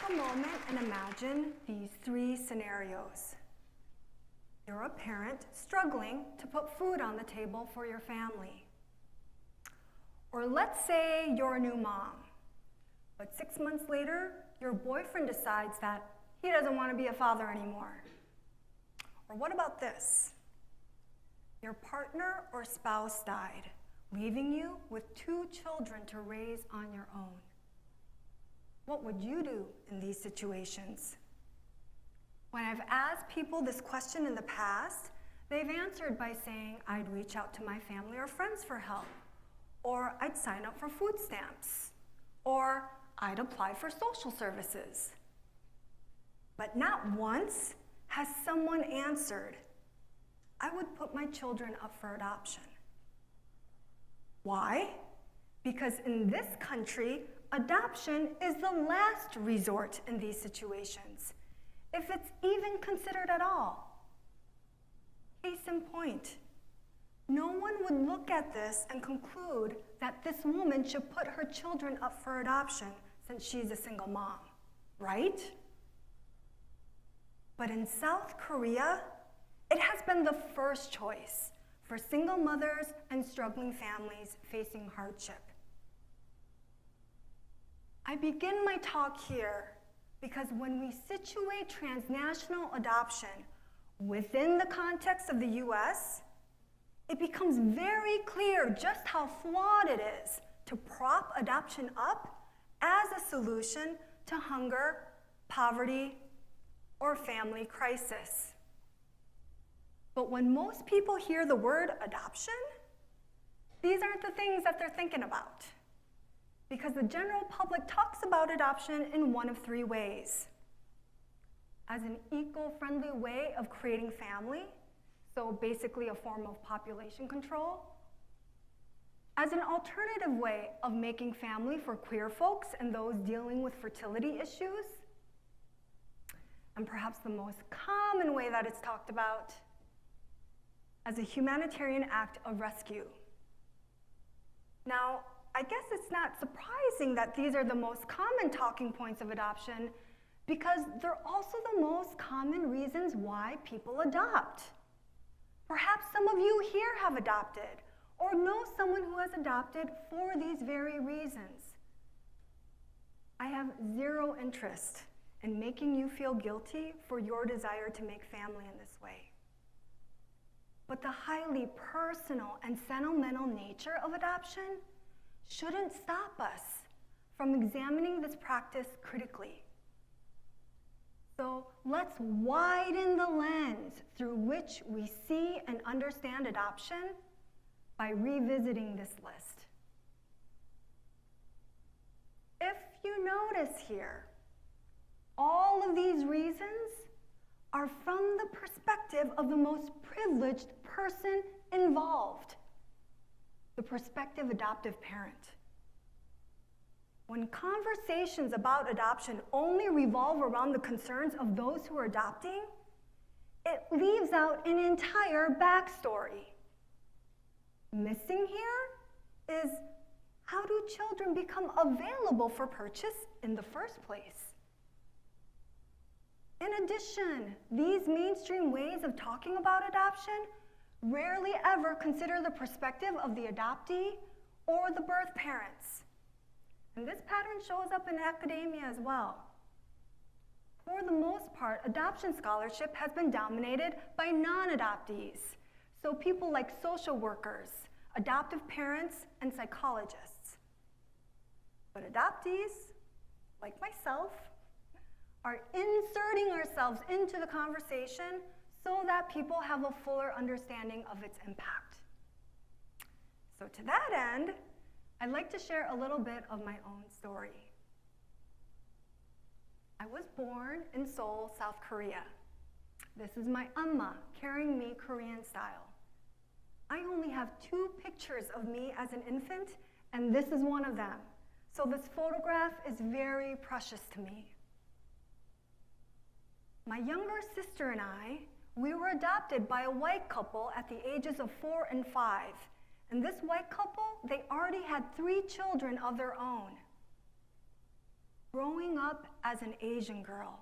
a moment and imagine these three scenarios. You're a parent struggling to put food on the table for your family. Or let's say you're a new mom, but 6 months later, your boyfriend decides that he doesn't want to be a father anymore. Or what about this? Your partner or spouse died, leaving you with 2 children to raise on your own. What would you do in these situations? When I've asked people this question in the past, they've answered by saying, I'd reach out to my family or friends for help, or I'd sign up for food stamps, or I'd apply for social services. But not once has someone answered, I would put my children up for adoption. Why? Because in this country, adoption is the last resort in these situations, if it's even considered at all. Case in point, no one would look at this and conclude that this woman should put her children up for adoption since she's a single mom, right? But in South Korea, it has been the first choice for single mothers and struggling families facing hardship. I begin my talk here because when we situate transnational adoption within the context of the US, it becomes very clear just how flawed it is to prop adoption up as a solution to hunger, poverty, or family crisis. But when most people hear the word adoption, these aren't the things that they're thinking about, because the general public talks about adoption in one of 3 ways. As an eco-friendly way of creating family, so basically a form of population control. As an alternative way of making family for queer folks and those dealing with fertility issues. And perhaps the most common way that it's talked about, as a humanitarian act of rescue. Now, I guess it's not surprising that these are the most common talking points of adoption, because they're also the most common reasons why people adopt. Perhaps some of you here have adopted, or know someone who has adopted for these very reasons. I have 0 interest in making you feel guilty for your desire to make family in this way. But the highly personal and sentimental nature of adoption shouldn't stop us from examining this practice critically. So let's widen the lens through which we see and understand adoption by revisiting this list. If you notice here, all of these reasons are from the perspective of the most privileged person involved, the prospective adoptive parent. When conversations about adoption only revolve around the concerns of those who are adopting, it leaves out an entire backstory. Missing here is, how do children become available for purchase in the first place? In addition, these mainstream ways of talking about adoption rarely ever consider the perspective of the adoptee or the birth parents. And this pattern shows up in academia as well. For the most part, adoption scholarship has been dominated by non-adoptees, so people like social workers, adoptive parents, and psychologists. But adoptees, like myself, are inserting ourselves into the conversation so that people have a fuller understanding of its impact. So to that end, I'd like to share a little bit of my own story. I was born in Seoul, South Korea. This is my amma carrying me Korean style. I only have 2 pictures of me as an infant, and this is one of them. So this photograph is very precious to me. My younger sister and I, we were adopted by a white couple at the ages of 4 and 5. And this white couple, they already had 3 children of their own. Growing up up as an Asian girl.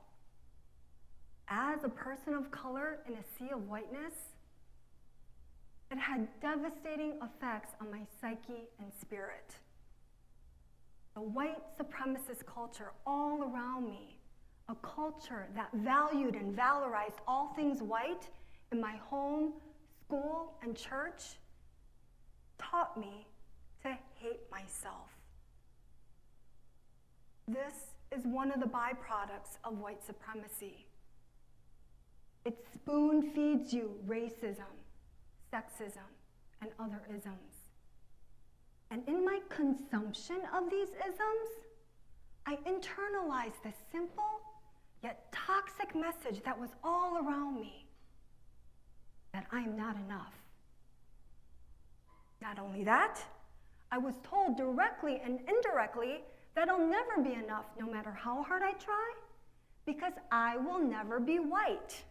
As a person of color in a sea of whiteness, it had devastating effects on my psyche and spirit. The white supremacist culture all around me, a culture that valued and valorized all things white in my home, school, and church, taught me to hate myself. This is one of the byproducts of white supremacy. It spoon feeds you racism, sexism, and other isms. And in my consumption of these isms, I internalized the simple yet toxic message that was all around me, that I am not enough. Not only that, I was told directly and indirectly that I'll never be enough no matter how hard I try, because I will never be white.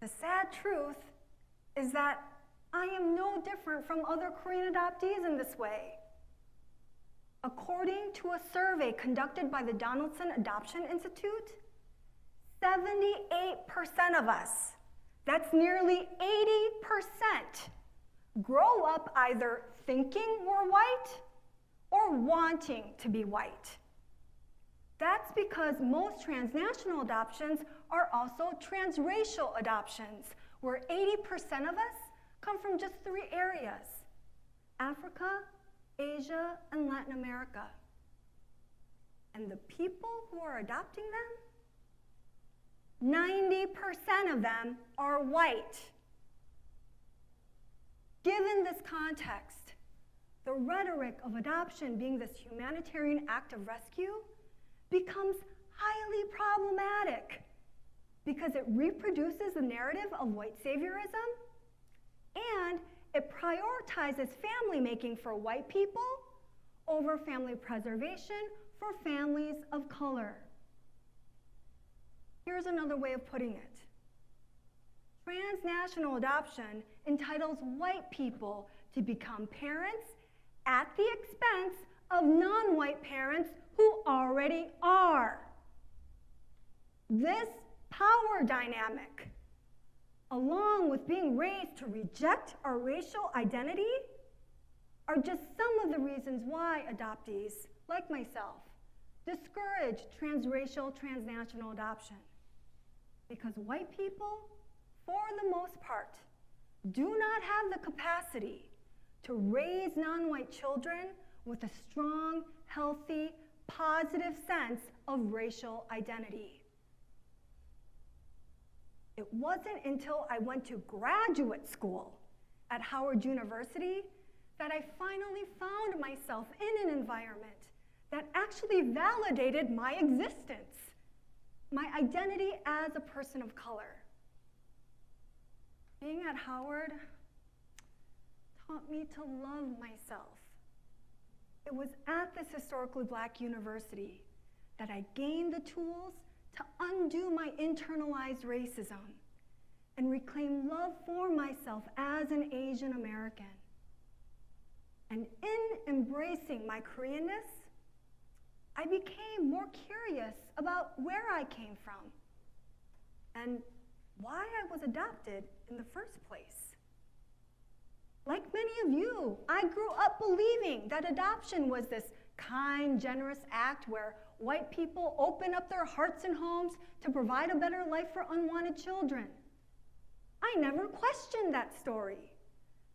The sad truth is that I am no different from other Korean adoptees in this way. According to a survey conducted by the Donaldson Adoption Institute, 78% of us, that's nearly 80%, grow up either thinking we're white or wanting to be white. That's because most transnational adoptions are also transracial adoptions, where 80% of us come from just 3 areas: Africa, Asia, and Latin America. And the people who are adopting them, 90% of them are white. Given this context, the rhetoric of adoption being this humanitarian act of rescue becomes highly problematic because it reproduces the narrative of white saviorism, and it prioritizes family making for white people over family preservation for families of color. Here's another way of putting it. Transnational adoption entitles white people to become parents at the expense of non-white parents who already are. This power dynamic, along with being raised to reject our racial identity, are just some of the reasons why adoptees, like myself, discourage transracial, transnational adoption. Because white people, for the most part, do not have the capacity to raise non-white children with a strong, healthy, positive sense of racial identity. It wasn't until I went to graduate school at Howard University that I finally found myself in an environment that actually validated my existence, my identity as a person of color. Being at Howard taught me to love myself. It was at this historically Black university that I gained the tools to undo my internalized racism and reclaim love for myself as an Asian American. And in embracing my Koreanness, I became more curious about where I came from and why I was adopted in the first place. Like many of you, I grew up believing that adoption was this kind, generous act where white people open up their hearts and homes to provide a better life for unwanted children. I never questioned that story,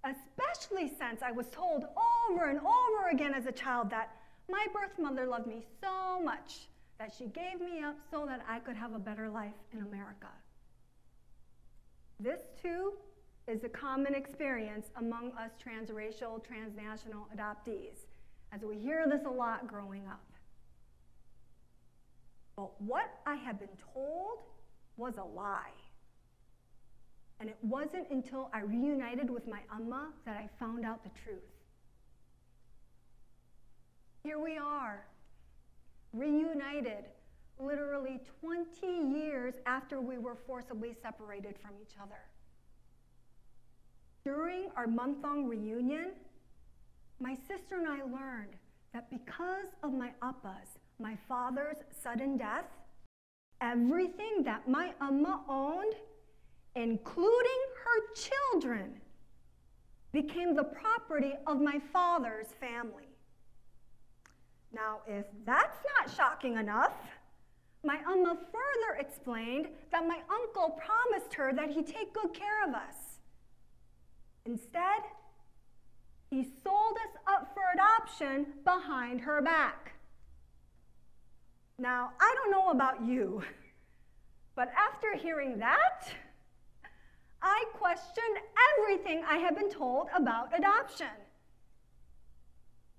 especially since I was told over and over again as a child that my birth mother loved me so much that she gave me up so that I could have a better life in America. This, too, is a common experience among us transracial, transnational adoptees, as we hear this a lot growing up. But what I had been told was a lie. And it wasn't until I reunited with my Amma that I found out the truth. Here we are, reunited literally 20 years after we were forcibly separated from each other. During our month-long reunion, my sister and I learned that because of my Appa's my father's sudden death, everything that my Amma owned, including her children, became the property of my father's family. Now, if that's not shocking enough, my Amma further explained that my uncle promised her that he'd take good care of us. Instead, he sold us up for adoption behind her back. Now, I don't know about you, but after hearing that, I questioned everything I had been told about adoption.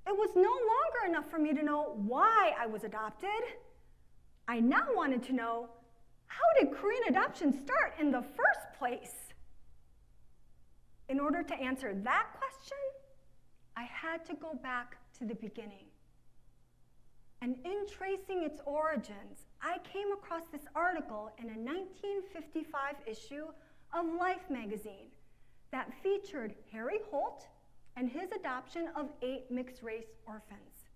It was no longer enough for me to know why I was adopted. I now wanted to know, how did Korean adoption start in the first place? In order to answer that question, I had to go back to the beginning. And in tracing its origins, I came across this article in a 1955 issue of Life magazine that featured Harry Holt and his adoption of 8 mixed-race orphans.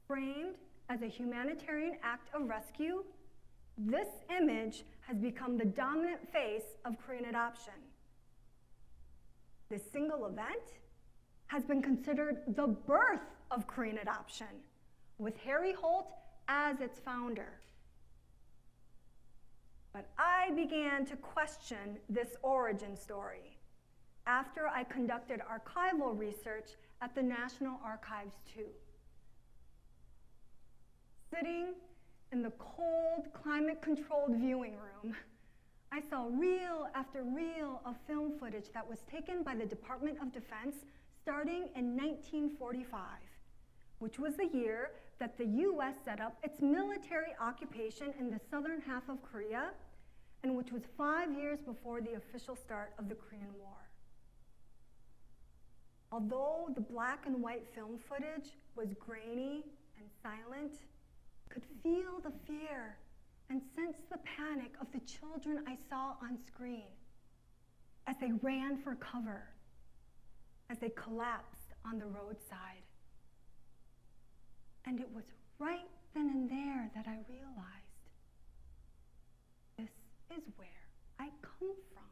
Framed as a humanitarian act of rescue, this image has become the dominant face of Korean adoption. This single event has been considered the birth of Korean adoption, with Harry Holt as its founder. But I began to question this origin story after I conducted archival research at the National Archives too. Sitting in the cold, climate-controlled viewing room, I saw reel after reel of film footage that was taken by the Department of Defense starting in 1945, which was the year that the US set up its military occupation in the southern half of Korea, and which was 5 years before the official start of the Korean War. Although the black and white film footage was grainy and silent, I could feel the fear and sense the panic of the children I saw on screen as they ran for cover, as they collapsed on the roadside. And it was right then and there that I realized, this is where I come from.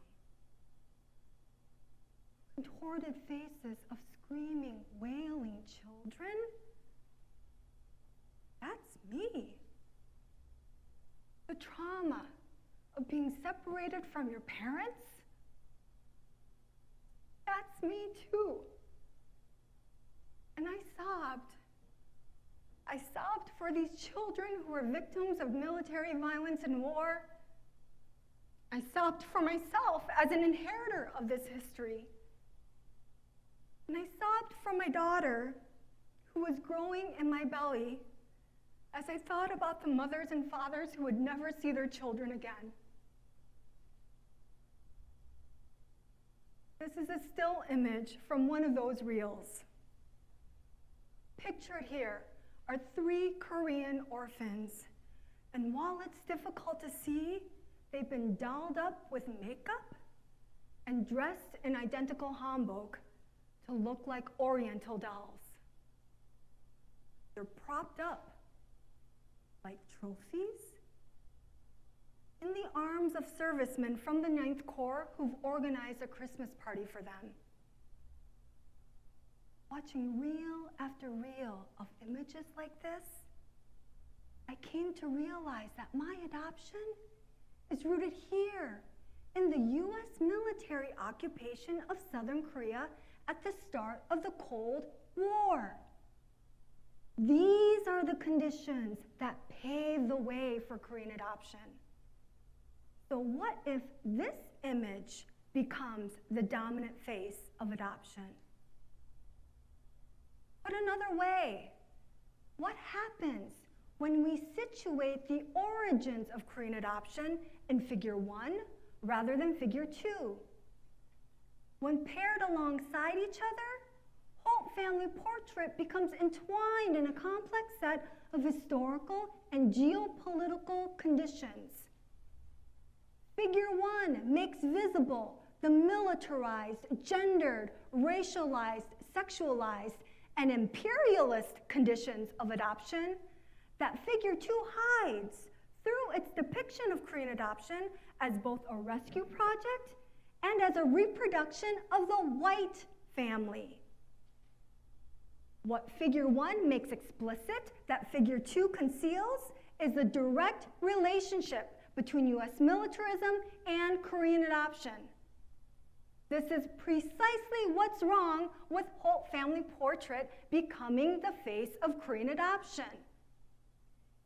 Contorted faces of screaming, wailing children. That's me. The trauma of being separated from your parents. That's me too. And I sobbed. I sobbed for these children who were victims of military violence and war. I sobbed for myself as an inheritor of this history. And I sobbed for my daughter, who was growing in my belly, as I thought about the mothers and fathers who would never see their children again. This is a still image from one of those reels. Pictured here are 3 Korean orphans, and while it's difficult to see, they've been dolled up with makeup and dressed in identical hanbok to look like Oriental dolls. They're propped up like trophies in the arms of servicemen from the 9th Corps who've organized a Christmas party for them. Watching reel after reel of images like this, I came to realize that my adoption is rooted here in the US military occupation of Southern Korea at the start of the Cold War. These are the conditions that pave the way for Korean adoption. So what if this image becomes the dominant face of adoption? Put another way, what happens when we situate the origins of Korean adoption in figure 1 rather than figure 2? When paired alongside each other, Holt family portrait becomes entwined in a complex set of historical and geopolitical conditions. Figure 1 makes visible the militarized, gendered, racialized, sexualized, and imperialist conditions of adoption that Figure 2 hides through its depiction of Korean adoption as both a rescue project and as a reproduction of the white family. What Figure 1 makes explicit that Figure 2 conceals is the direct relationship between U.S. militarism and Korean adoption. This is precisely what's wrong with Holt family portrait becoming the face of Korean adoption.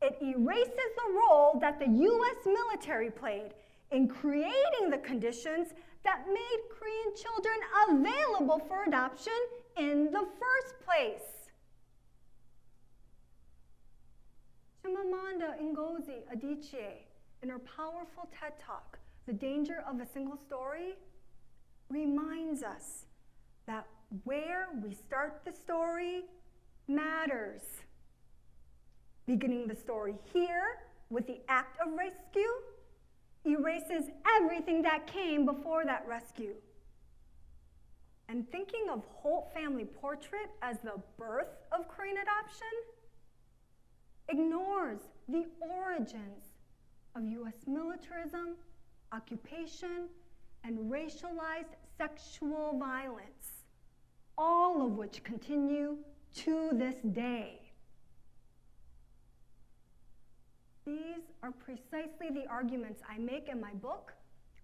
It erases the role that the U.S. military played in creating the conditions that made Korean children available for adoption in the first place. Chimamanda Ngozi Adichie, in her powerful TED Talk, The Danger of a Single Story, reminds us that where we start the story matters. Beginning the story here with the act of rescue erases everything that came before that rescue. And thinking of Holt family portrait as the birth of Korean adoption ignores the origins of U.S. militarism, occupation, and racialized sexual violence, all of which continue to this day. These are precisely the arguments I make in my book,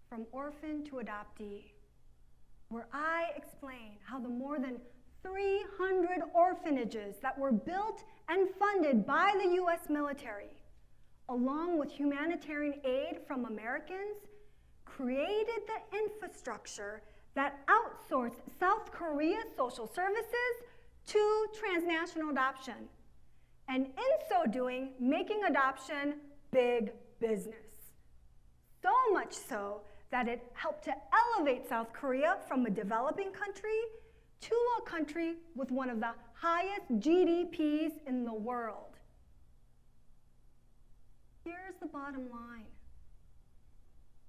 From Orphan to Adoptee, where I explain how the more than 300 orphanages that were built and funded by the U.S. military, along with humanitarian aid from Americans, created the infrastructure that outsourced South Korea's social services to transnational adoption, and in so doing, making adoption big business. So much so that it helped to elevate South Korea from a developing country to a country with one of the highest GDPs in the world. Here's the bottom line.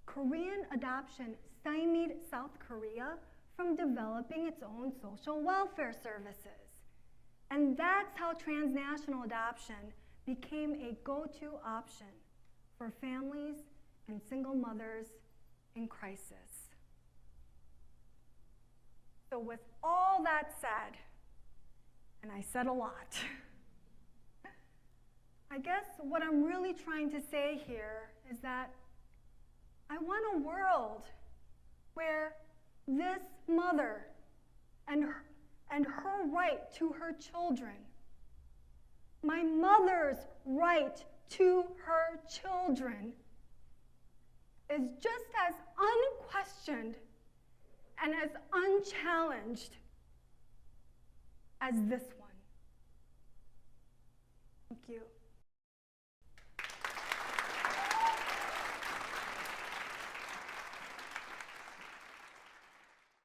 Korean adoption stymied South Korea from developing its own social welfare services. And that's how transnational adoption became a go-to option for families and single mothers in crisis. So with all that said, and I said a lot, I guess what I'm really trying to say here is that I want a world where this mother and her right to her children, my mother's right to her children, is just as unquestioned and as unchallenged as this one. Thank you.